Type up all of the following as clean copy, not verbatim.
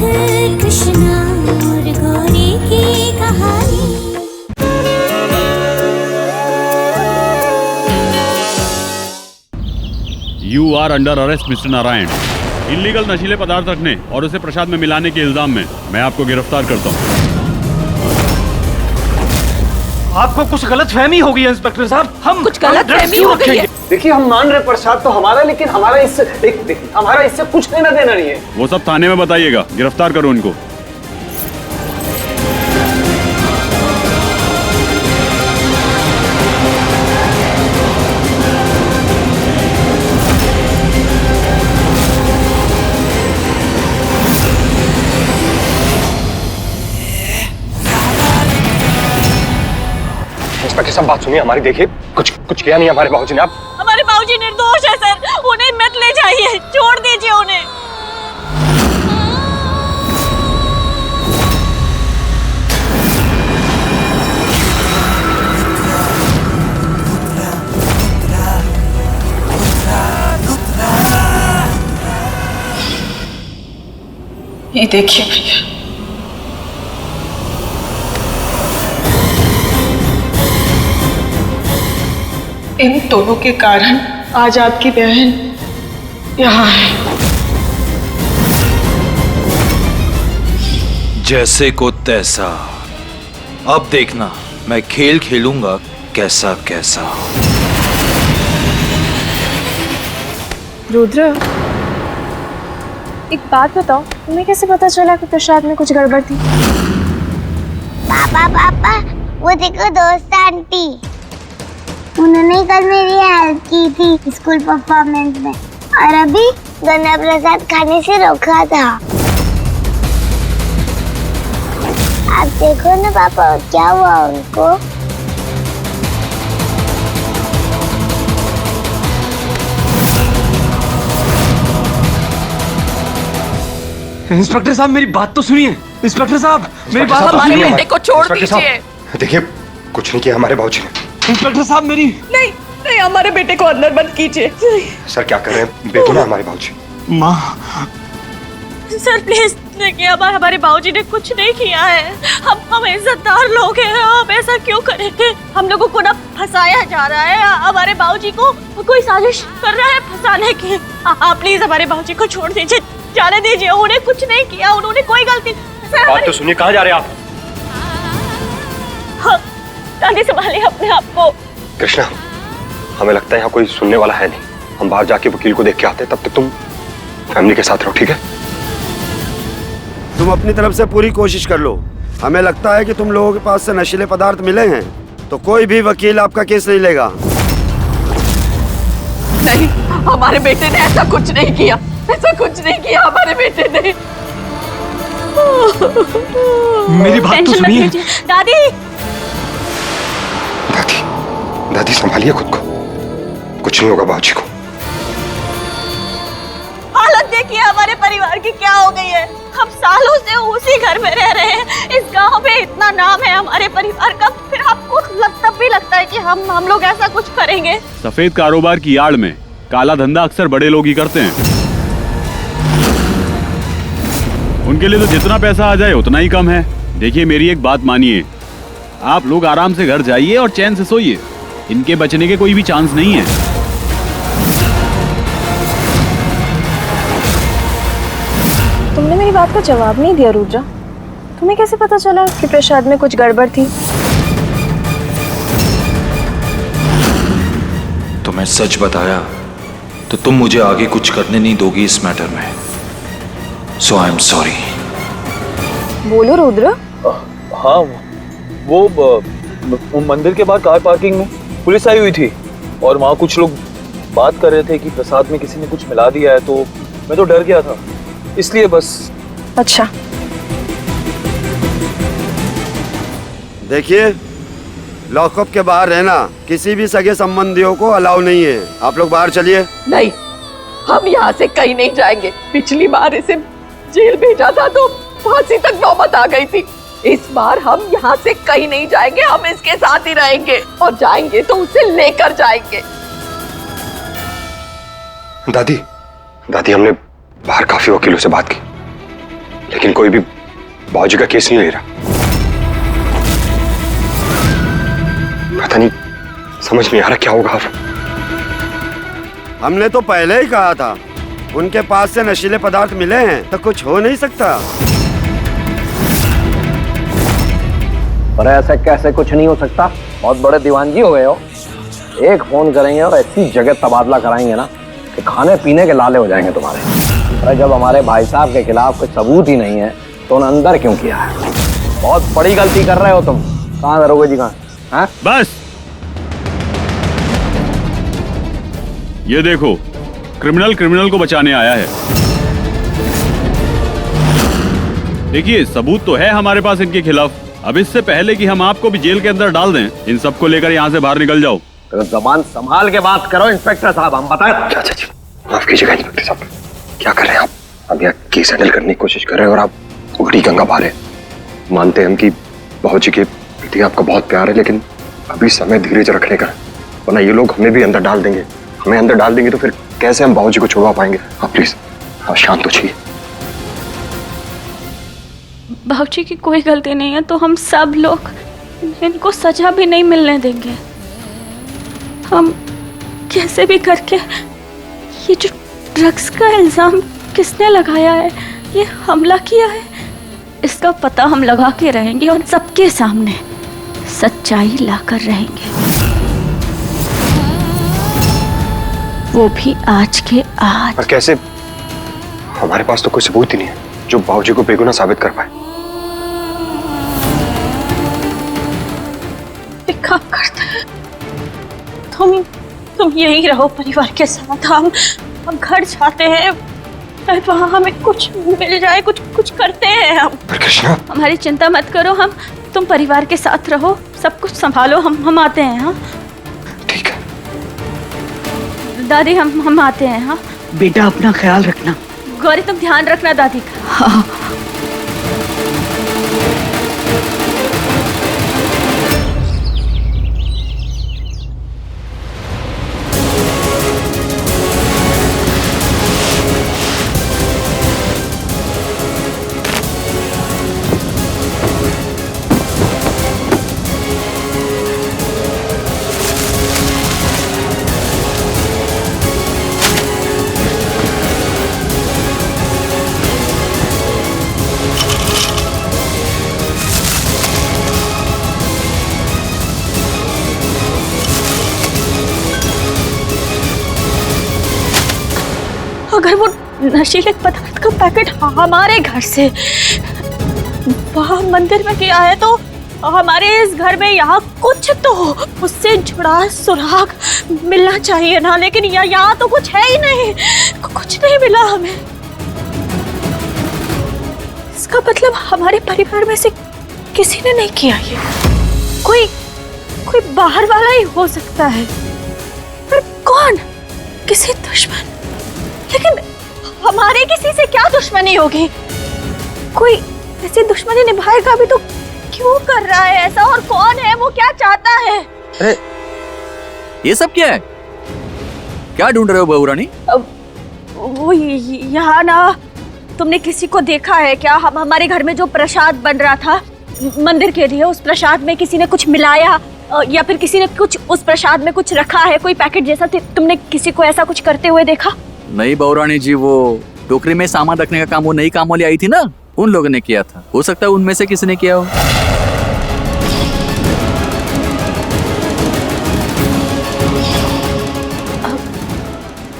कृष्णा और गौरी की कहानी। You are under arrest, Mr. Narayan. Illegal नशीले पदार्थ रखने और उसे प्रसाद में मिलाने के इल्जाम में मैं आपको गिरफ्तार करता हूँ। आपको कुछ गलतफहमी हो गई है इंस्पेक्टर साहब। हम कुछ गलतफहमी हो गई है। देखिए हम मान रहे प्रसाद तो हमारा, लेकिन हमारा इससे कुछ लेना देना नहीं है। वो सब थाने में बताइएगा। गिरफ्तार करो उनको। इंस्पेक्टर साहब बात सुनिए हमारी। देखिए कुछ किया नहीं हमारे बाबूजी ने। आप हमारे बाबूजी निर्दोष है सर, उन्हें मत ले जाइए, छोड़ दीजिए उन्हें। ये देखिए भैया, इन दोनों के कारण आज आपकी बहन यहाँ है। जैसे को तैसा, अब देखना मैं खेल खेलूंगा कैसा कैसा। रुद्र, एक बात बताओ, तुम्हें कैसे पता चला कि प्रसाद में कुछ गड़बड़ थी? पापा, वो देखो दोस्त आंटी, उन्होंने कल मेरी हेल्प की थी स्कूल परफॉर्मेंस में, और अभी गन्ना प्रसाद खाने से रोका था। आप देखो ना पापा, क्या हुआ उनको? इंस्पेक्टर साहब मेरी बात तो सुनिए। इंस्पेक्टर साहब मेरी बात तो हमारे सुनिए। बेटे को छोड़ दीजिए। देखिए कुछ नहीं किया हमारे बाबूजी ने। इंस्पेक्टर साहब मेरी नहीं, हमारे बेटे को अंदर बंद कीजिए। सर क्या कर रहे हैं? बेगुनाह हमारे बाबूजी। माँ सर प्लीज देखिए, हमारे बाबूजी ने कुछ नहीं किया है। हम इज्जतदार लोग हैं, आप ऐसा क्यों करेंगे? हम लोगों को ना फंसाया जा रहा है, हमारे बाबूजी को कोई साजिश कर रहा है फंसाने की। आप प्लीज हमारे बाबूजी को छोड़ दीजिए, जाने दीजिए। उन्हें कुछ नहीं किया, उन्होंने कोई गलती। बात तो सुनिए, कहाँ जा रहे हैं आप? हाँ, संभालिए अपने आप को। कृष्णा, हमें लगता है यहाँ कोई सुनने वाला है नहीं। हम बाहर जाके वकील को देख के आते हैं, तब तक तुम फैमिली के साथ रहो, ठीक है? तुम अपनी तरफ से पूरी कोशिश कर लो। हमें लगता है कि तुम लोगों के पास से नशीले पदार्थ मिले हैं, तो कोई भी वकील आपका केस नहीं लेगा। नहीं, हमारे बेटे ने ऐसा कुछ नहीं किया, ऐसा कुछ नहीं किया हमारे बेटे ने। मेरी बात तो सुनिए। दादी दादी संभालिए खुद को, कुछ नहीं होगा बाबूजी को। हालत देखिए हमारे परिवार की क्या हो गई है। हम सालों से उसी घर में रह रहे हैं, इस गांव में इतना नाम है हमारे परिवार का, फिर आपको तब भी लगता है कि हम लोग ऐसा कुछ करेंगे? सफेद कारोबार की आड़ में काला धंधा अक्सर बड़े लोग ही करते हैं। उनके लिए तो जितना पैसा आ जाए उतना ही कम है। देखिए मेरी एक बात मानिए, आप लोग आराम से घर जाइए और चैन से सोइए। इनके बचने के कोई भी चांस नहीं है। तुमने मेरी बात का जवाब नहीं दिया रुद्रा। तुम्हें कैसे पता चला कि प्रसाद में कुछ गड़बड़ थी? तुम्हें सच बताया तो तुम मुझे आगे कुछ करने नहीं दोगी इस मैटर में। सो आई एम सॉरी। बोलो रुद्र। हाँ, वो मंदिर के बाहर कार पार्किंग में पुलिस आई हुई थी और वहाँ कुछ लोग बात कर रहे थे कि प्रसाद में किसी ने कुछ मिला दिया है, तो मैं तो डर गया था, इसलिए बस। अच्छा, देखिए लॉकअप के बाहर रहना किसी भी सगे संबंधियों को अलाउ नहीं है। आप लोग बाहर चलिए। नहीं, हम यहाँ से कहीं नहीं जाएंगे। पिछली बार इसे जेल भेजा था तो फांसी तक नौबत आ गई थी। इस बार हम यहाँ से कहीं नहीं जाएंगे, हम इसके साथ ही रहेंगे, और जाएंगे तो उसे लेकर जाएंगे। दादी हमने बाहर काफी वकीलों से बात की, लेकिन कोई भी बाबूजी का केस नहीं ले रहा। पता नहीं, समझ नहीं आ रहा क्या होगा अब। हमने तो पहले ही कहा था, उनके पास से नशीले पदार्थ मिले हैं तो कुछ हो नहीं सकता। पर ऐसे कैसे कुछ नहीं हो सकता? बहुत बड़े दीवान जी हो गए हो। एक फोन करेंगे और ऐसी जगह तबादला कराएंगे ना कि खाने पीने के लाले हो जाएंगे तुम्हारे। अरे जब हमारे भाई साहब के खिलाफ कोई सबूत ही नहीं है तो उन्हें अंदर क्यों किया है? बहुत बड़ी गलती कर रहे हो तुम। कहाँ दरोगे जी, कहाँ? बस ये देखो, क्रिमिनल को बचाने आया है। देखिए, सबूत तो है हमारे पास इनके खिलाफ। अब इससे पहले कि हम आपको भी जेल के अंदर डाल दें, इन सबको लेकर यहाँ से बाहर निकल जाओ। तो जबान संभाल के बात करो इंस्पेक्टर साहब। हम बताएं। माफ कीजिएगा इंस्पेक्टर साहब, क्या कर रहे हैं आप? हम यहाँ केस हैंडल करने की कोशिश कर रहे हैं और आप उल्टी गंगा बहा रहे हैं। मानते हैं हम कि बाबूजी के प्रति आपका बहुत प्यार है, लेकिन अभी समय धीरज रखने का, वरना ये लोग हमें भी अंदर डाल देंगे। हमें अंदर डाल देंगे तो फिर कैसे हम बाबूजी को छुड़वा पाएंगे? आप प्लीज आप शांत हो जाइए। बाबूजी की कोई गलती नहीं है तो हम सब लोग इनको सजा भी नहीं मिलने देंगे। हम कैसे भी करके, ये जो ड्रग्स का इल्जाम किसने लगाया है, ये हमला किया है, इसका पता हम लगा के रहेंगे और सबके सामने सच्चाई लाकर रहेंगे। वो भी आज के आज। पर कैसे? हमारे पास तो कोई सबूत ही नहीं है जो बाबूजी को बेगुनाह साबित कर पाए। एक काम करते हैं, तुम यही रहो परिवार के साथ। हम घर जाते हैं, वहाँ हमें कुछ मिल जाए, कुछ करते हैं हम। कृष्णा, हमारी चिंता मत करो, तुम परिवार के साथ रहो, सब कुछ संभालो। हम आते हैं। हाँ ठीक है दादी, हम आते हैं। हाँ बेटा, अपना ख्याल रखना। गौरी, तुम ध्यान रखना दादी का। हाँ। अगर वो नशीले पदार्थ का पैकेट हमारे घर से वहाँ मंदिर में गया है तो हमारे इस घर में यहाँ कुछ तो उससे जुड़ा सुराग मिलना चाहिए ना। लेकिन यहाँ तो कुछ है ही नहीं, कुछ नहीं मिला हमें। इसका मतलब हमारे परिवार में से किसी ने नहीं किया ये। कोई बाहर वाला ही हो सकता है, पर कौन? किसी दुश्मन। लेकिन हमारे किसी से क्या दुश्मनी होगी? कोई ऐसी दुश्मनी निभाएगा भी तो क्यों कर रहा है ऐसा? और कौन है वो? क्या चाहता है? अरे ये सब क्या है? क्या ढूंढ रहे हो बहू रानी? वो यहाँ ना, तुमने किसी को देखा है क्या? हमारे घर में जो प्रसाद बन रहा था मंदिर के लिए, उस प्रसाद में किसी ने कुछ मिलाया या फिर किसी ने कुछ उस प्रसाद में कुछ रखा है, कोई पैकेट जैसा? तुमने किसी को ऐसा कुछ करते हुए देखा? नहीं बहुरानी जी, वो टोकरी में सामान रखने का काम वो नई काम वाली आई थी ना, उन लोगों ने किया था। हो सकता है उनमें से किसी ने किया हो।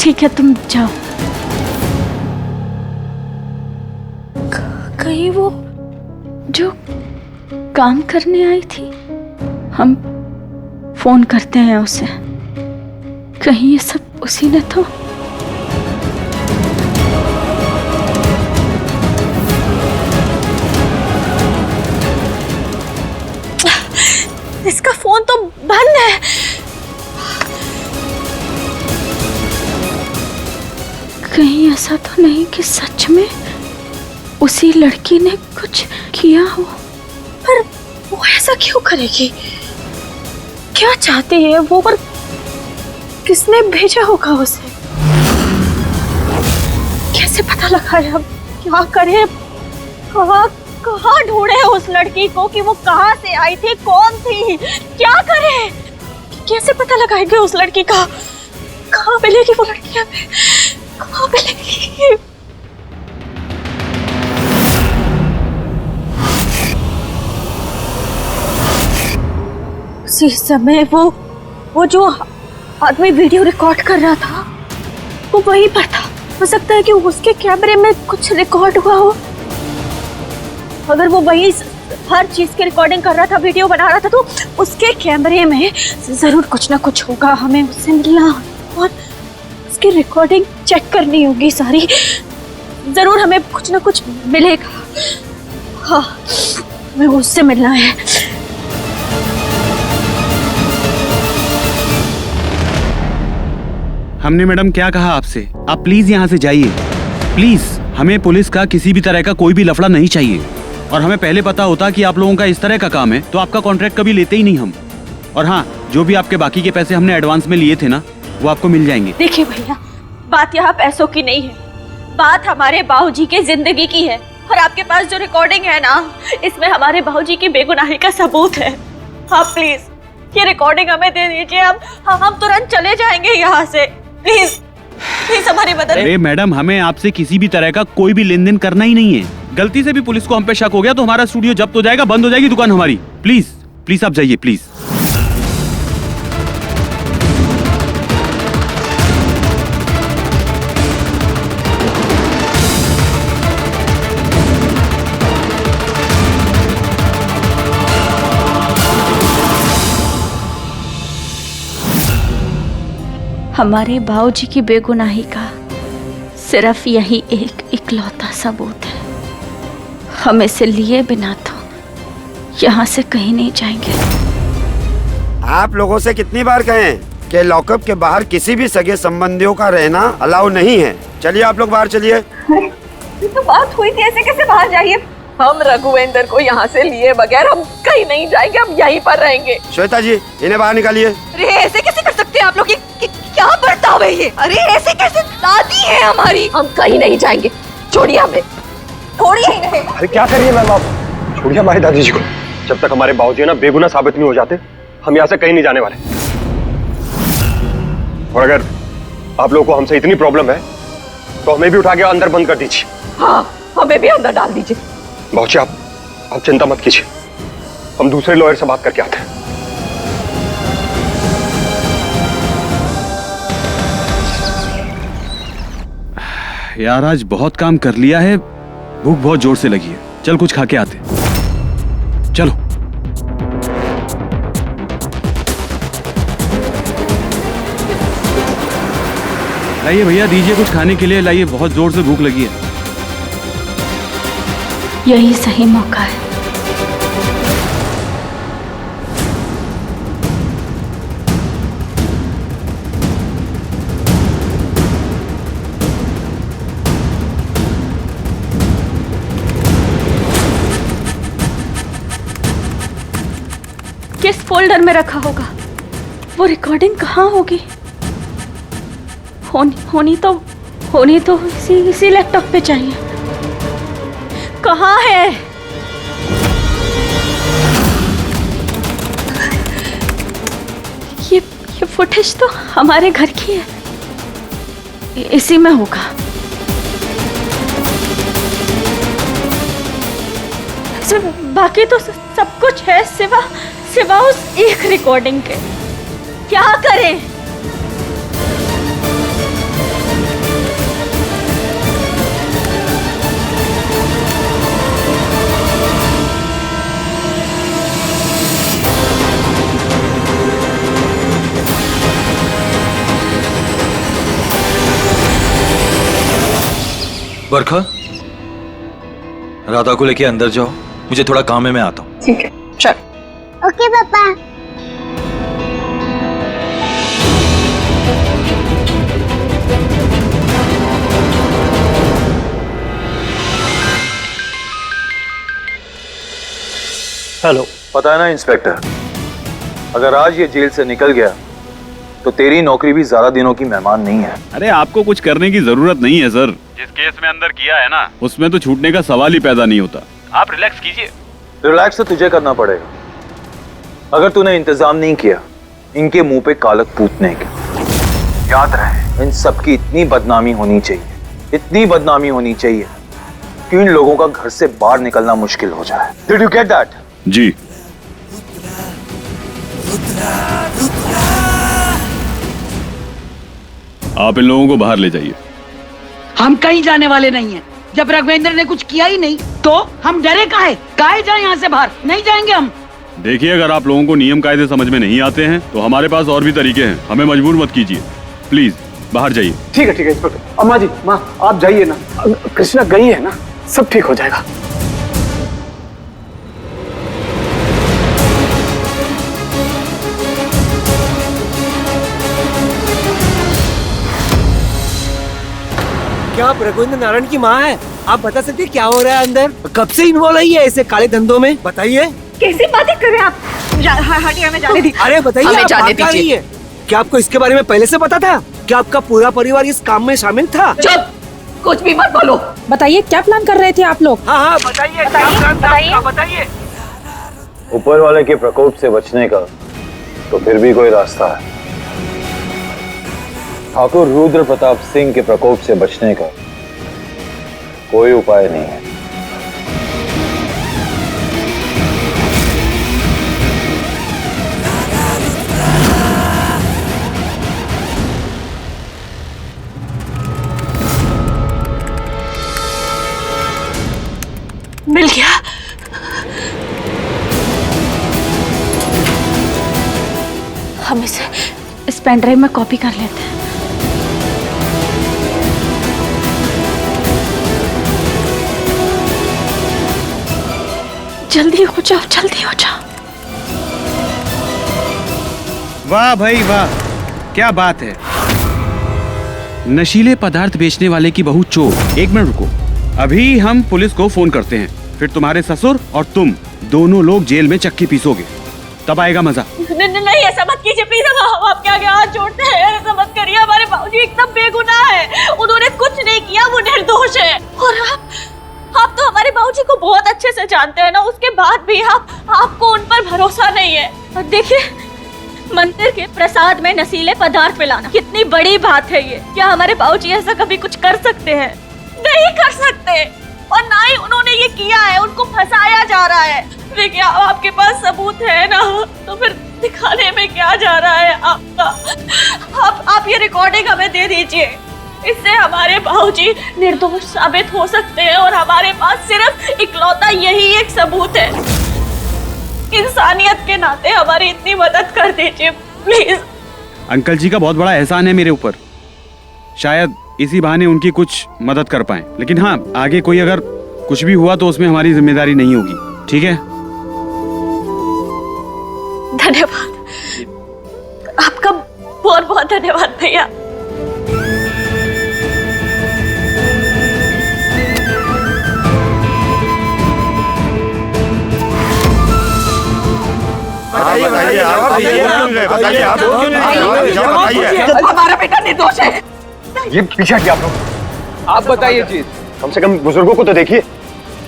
ठीक है, तुम जाओ। कहीं वो जो काम करने आई थी, हम फोन करते हैं उसे, कहीं ये सब उसी ने तो। इसका फोन तो बंद है। कहीं ऐसा तो नहीं कि सच में उसी लड़की ने कुछ किया हो? पर वो ऐसा क्यों करेगी? क्या चाहती है वो? पर किसने भेजा होगा उसे? कैसे पता लगाए? अब क्या करें? कहाँ कहाँ ढूंढे उस लड़की को कि वो कहाँ से आई थी, कौन थी, क्या करे, कैसे पता लगाएंगे उस लड़की का? कहाँ मिलेगी वो लड़की हमें, कहाँ मिलेगी? उसी समय वो जो आदमी वीडियो रिकॉर्ड कर रहा था वो वहीं पर था। हो सकता है कि उसके कैमरे में कुछ रिकॉर्ड हुआ हो। अगर वो वही हर चीज की रिकॉर्डिंग कर रहा था, वीडियो बना रहा था, तो उसके कैमरे में जरूर कुछ ना कुछ होगा। हमें उससे मिलना और उसकी रिकॉर्डिंग चेक करनी होगी सारी। जरूर हमें कुछ ना कुछ मिलेगा। हाँ, हमें उससे मिलना है। हमने मैडम क्या कहा आपसे? आप प्लीज यहाँ से जाइए, प्लीज। हमें पुलिस का किसी भी तरह का कोई भी लफड़ा नहीं चाहिए। और हमें पहले पता होता कि आप लोगों का इस तरह का काम है तो आपका कॉन्ट्रैक्ट कभी लेते ही नहीं हम। और हाँ, जो भी आपके बाकी के पैसे हमने एडवांस में लिए थे ना, वो आपको मिल जाएंगे। देखिए भैया, बात यहाँ पैसों की नहीं है, बात हमारे बाबूजी के जिंदगी की है। और आपके पास जो रिकॉर्डिंग है ना, इसमें हमारे बाबूजी की बेगुनाही का सबूत है। हाँ प्लीज ये रिकॉर्डिंग हमें दे दीजिए, हम तुरंत चले जाएंगे यहाँ से। प्लीज प्लीज हमारी मदद। अरे मैडम, हमें आपसे किसी भी तरह का कोई भी लेन देन करना ही नहीं है। गलती से भी पुलिस को हम पे शक हो गया तो हमारा स्टूडियो जब्त हो जाएगा, बंद हो जाएगी दुकान हमारी। प्लीज प्लीज आप जाइए, प्लीज। हमारे बाबूजी की बेगुनाही का सिर्फ यही एक इकलौता सबूत है। हम इसे लिए बिना तो यहाँ से कहीं नहीं जाएंगे। आप लोगों से कितनी बार कहें कि लॉकअप के बाहर किसी भी सगे संबंधियों का रहना अलाउ नहीं है। चलिए आप लोग बाहर चलिए। ये तो बात हुई थी, ऐसे कैसे बाहर जाइए? हम रघुवेंद्र को यहाँ से लिए बगैर हम कहीं नहीं जाएंगे, हम यहीं पर रहेंगे। श्वेता जी, इन्हें बाहर निकालिए। अरे ऐसे कैसे कर सकते हैं आप लोग? क्या बर्ताव है ये? अरे ऐसे कैसे? दादी है हमारी, हम कहीं नहीं जाएंगे। छोड़िए हमें, छोड़िए इन्हें। अरे क्या करिए मैम आप? छोड़िए हमारी दादी जी को। जब तक हमारे बाबूजी ना बेगुनाह साबित नहीं हो जाते, हम यहाँ से कहीं नहीं जाने वाले। और अगर आप लोगों को हमसे इतनी प्रॉब्लम है तो हमें भी उठा के अंदर बंद कर दीजिए। हाँ, हमें भी अंदर डाल दीजिए। बाबूजी आप चिंता मत कीजिए, हम दूसरे लॉयर से बात करके आते हैं। यार आज बहुत काम कर लिया है, भूख बहुत जोर से लगी है। चल कुछ खा के आते। चलो। लाइए भैया, दीजिए कुछ खाने के लिए, लाइए, बहुत जोर से भूख लगी है। यही सही मौका है। किस फोल्डर में रखा होगा? वो रिकॉर्डिंग कहाँ होगी? होनी तो इसी लैपटॉप पे चाहिए। कहाँ है? ये फुटेज तो हमारे घर की है, इसी में होगा। बाकी तो सब कुछ है सिवा उस एक रिकॉर्डिंग के। क्या करें? बरखा, राधा को लेके अंदर जाओ, मुझे थोड़ा काम है, मैं आता हूँ। ठीक है, चल। ओके पापा। हेलो। पता है ना इंस्पेक्टर, अगर आज ये जेल से निकल गया तो तेरी नौकरी भी ज्यादा दिनों की मेहमान नहीं है। अरे आपको कुछ करने की जरूरत नहीं है सर। जिस केस में अंदर किया है ना, उसमें तो छूटने का सवाल ही पैदा नहीं होता। आप रिलैक्स कीजिए। रिलैक्स तो तुझे करना पड़ेगा। अगर तूने इंतजाम नहीं किया इनके मुंह पे कालक पूतने का, याद रहे इन सबकी इतनी बदनामी होनी चाहिए, इतनी बदनामी होनी चाहिए कि इन लोगों का घर से बाहर निकलना मुश्किल हो जाए। Did you get that? जी। आप इन लोगों को बाहर ले जाइए। हम कहीं जाने वाले नहीं हैं। जब रघुवेंद्र ने कुछ किया ही नहीं तो हम डरे काहे जाए यहाँ से बाहर? नहीं जाएंगे हम। देखिए, अगर आप लोगों को नियम कायदे समझ में नहीं आते हैं तो हमारे पास और भी तरीके हैं। हमें मजबूर मत कीजिए, प्लीज बाहर जाइए। ठीक है इंस्पेक्टर। अम्मा जी, माँ आप जाइए ना, कृष्णा गई है ना, सब ठीक हो जाएगा। क्या आप रघुवेंद्र नारायण की माँ है? आप बता सकते हैं क्या हो रहा है अंदर? कब से इन्वॉल्व है ये ऐसे काले धंधों में? बताइए। कैसी बातें कर रहे हैं आप? हटिए, हमें जाने दीजिए। अरे बताइए, हमें आप जाने बात कर रही दीजिए। है? क्या आपको इसके बारे में पहले से पता था? क्या आपका पूरा परिवार इस काम में शामिल था? चुप, कुछ भी मत बोलो। बताइए क्या प्लान कर रहे थे आप लोग? हाँ बताइए, बताइए। ऊपर वाले के प्रकोप से बचने का तो फिर भी कोई रास्ता है। ठाकुर रुद्र प्रताप सिंह के प्रकोप से बचने का कोई उपाय नहीं है। मिल गया। हम इसे इस पेन ड्राइव में कॉपी कर लेते हैं। जल्दी हो जाओ, जल्दी हो जाओ। वाह भाई वाह, क्या बात है। नशीले पदार्थ बेचने वाले की बहू चोर। एक मिनट रुको, अभी हम पुलिस को फोन करते हैं, फिर तुम्हारे ससुर और तुम दोनों लोग जेल में चक्की पीसोगे, तब आएगा मजा। नहीं ऐसा मत कीजिए प्लीज, हम आपके आगे हाथ जोड़ते हैं। ऐसा मत करिए, हमारे बाबूजी एकदम बेगुनाह है, उन्होंने कुछ नहीं किया, वो निर्दोष है। और आप तो हमारे बाबूजी को बहुत अच्छे से जानते हैं ना, उसके बाद भी आपको उन पर भरोसा नहीं है। और देखिए, मंदिर के प्रसाद में नशीले पदार्थ मिलाना कितनी बड़ी बात है ये। क्या हमारे बाबूजी ऐसा कभी कुछ कर सकते हैं? नहीं कर सकते, और ना ही उन्होंने ये किया है, उनको फंसाया जा रहा है। देखिए, आपके पास सबूत है ना, तो फिर दिखाने में क्या जा रहा है आपका? आप ये रिकॉर्डिंग हमें दे दीजिए, इससे हमारे बाबूजी निर्दोष साबित हो सकते हैं, और हमारे पास सिर्फ इकलौता यही एक सबूत है। इंसानियत के नाते हमारी इतनी मदद कर दीजिए प्लीज। अंकल जी का बहुत बड़ा एहसान है मेरे ऊपर, शायद इसी बहाने उनकी कुछ मदद कर पाए। लेकिन हाँ, आगे कोई अगर कुछ भी हुआ तो उसमें हमारी जिम्मेदारी नहीं होगी, ठीक है? धन्यवाद, आपका बहुत बहुत धन्यवाद भैया। हमारा बेटा निर्दोष है। ये पीछे हटिए आप लोग। आप बताइए चीज। कम से कम बुजुर्गों को तो देखिए,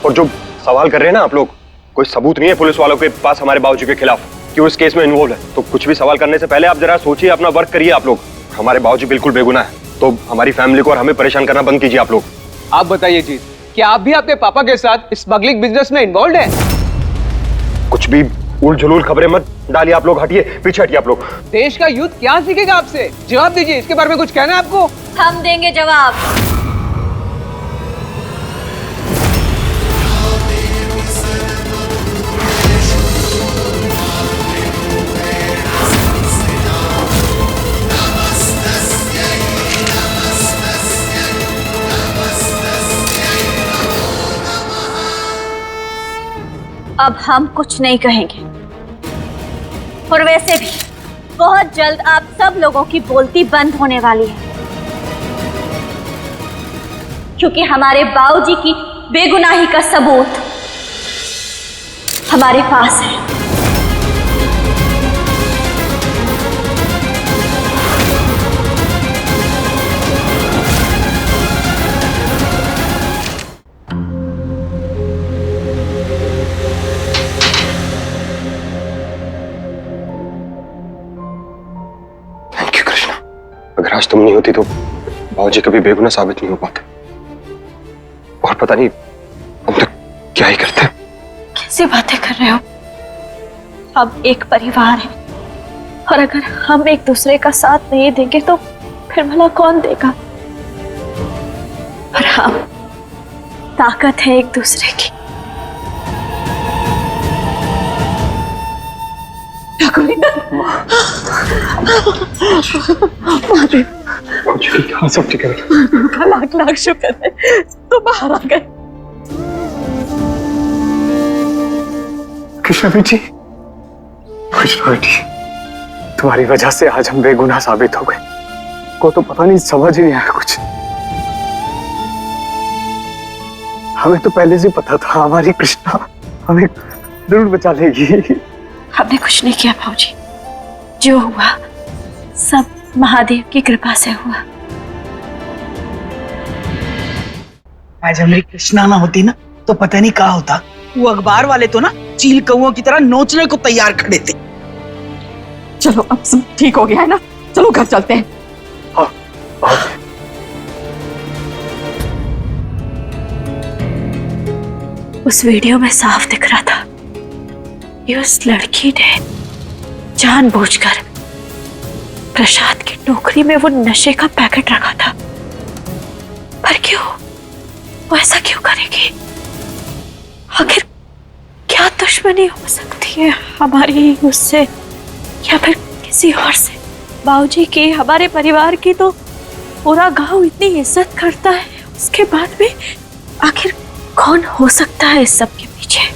और जो सवाल कर रहे हैं ना आप लोग, कोई सबूत नहीं है पुलिस वालों के पास हमारे बाबूजी के खिलाफ कि वो इस केस में इन्वॉल्व है। तो कुछ भी सवाल करने से पहले आप जरा सोचिए, अपना वर्क करिए आप लोग। हमारे बाबूजी बिल्कुल बेगुनाह है, तो हमारी फैमिली को और हमें परेशान करना बंद कीजिए आप लोग। आप बताइए चीज, क्या आप भी आपके पापा के साथ स्मगलिंग बिजनेस में इन्वॉल्व हैं? कुछ भी उल झुलूल खबरें मत डालिए आप लोग, हटिए, पीछे हटिए आप लोग। देश का यूथ क्या सीखेगा आपसे? जवाब दीजिए, इसके बारे में कुछ कहना है आपको? हम देंगे जवाब। अब हम कुछ नहीं कहेंगे, और वैसे भी बहुत जल्द आप सब लोगों की बोलती बंद होने वाली है, क्योंकि हमारे बाबूजी की बेगुनाही का सबूत हमारे पास है। आज तुम नहीं होती तो बाबूजी कभी बेगुनाह साबित नहीं हो पाते। और पता नहीं हम तो क्या ही करते। कैसी बातें कर रहे हो? हम एक परिवार है और अगर हम एक दूसरे का साथ नहीं देंगे तो फिर भला कौन देगा? और हम ताकत है एक दूसरे की। हाँ सब ठीक है। लाख लाख शुक्र है तो बाहर आ गए। कृष्णा बेटी, कृष्णा बेटी, तुम्हारी वजह से आज हम बेगुनाह साबित हो गए। को तो पता नहीं, समझ ही नहीं आया कुछ। हमें तो पहले से पता था हमारी कृष्णा हमें जरूर बचा लेगी। हमने कुछ नहीं किया भाऊजी, जो हुआ सब महादेव की कृपा से हुआ। आज हमारी कृष्णा ना होती ना तो पता नहीं क्या होता। वो अखबार वाले तो ना चील कौओं की तरह नोचने को तैयार खड़े थे। चलो अब सब ठीक हो गया है ना, चलो घर चलते हैं। उस वीडियो में साफ दिख रहा था कि उस लड़की ने जानबूझकर प्रसाद की टोकरी में वो नशे का पैकेट रखा था। पर क्यों? वो ऐसा क्यों करेगी? आखिर क्या दुश्मनी हो सकती है हमारी उससे या फिर किसी और से? बाबूजी की, हमारे परिवार की तो पूरा गांव इतनी इज्जत करता है, उसके बाद भी आखिर कौन हो सकता है इस सब के पीछे?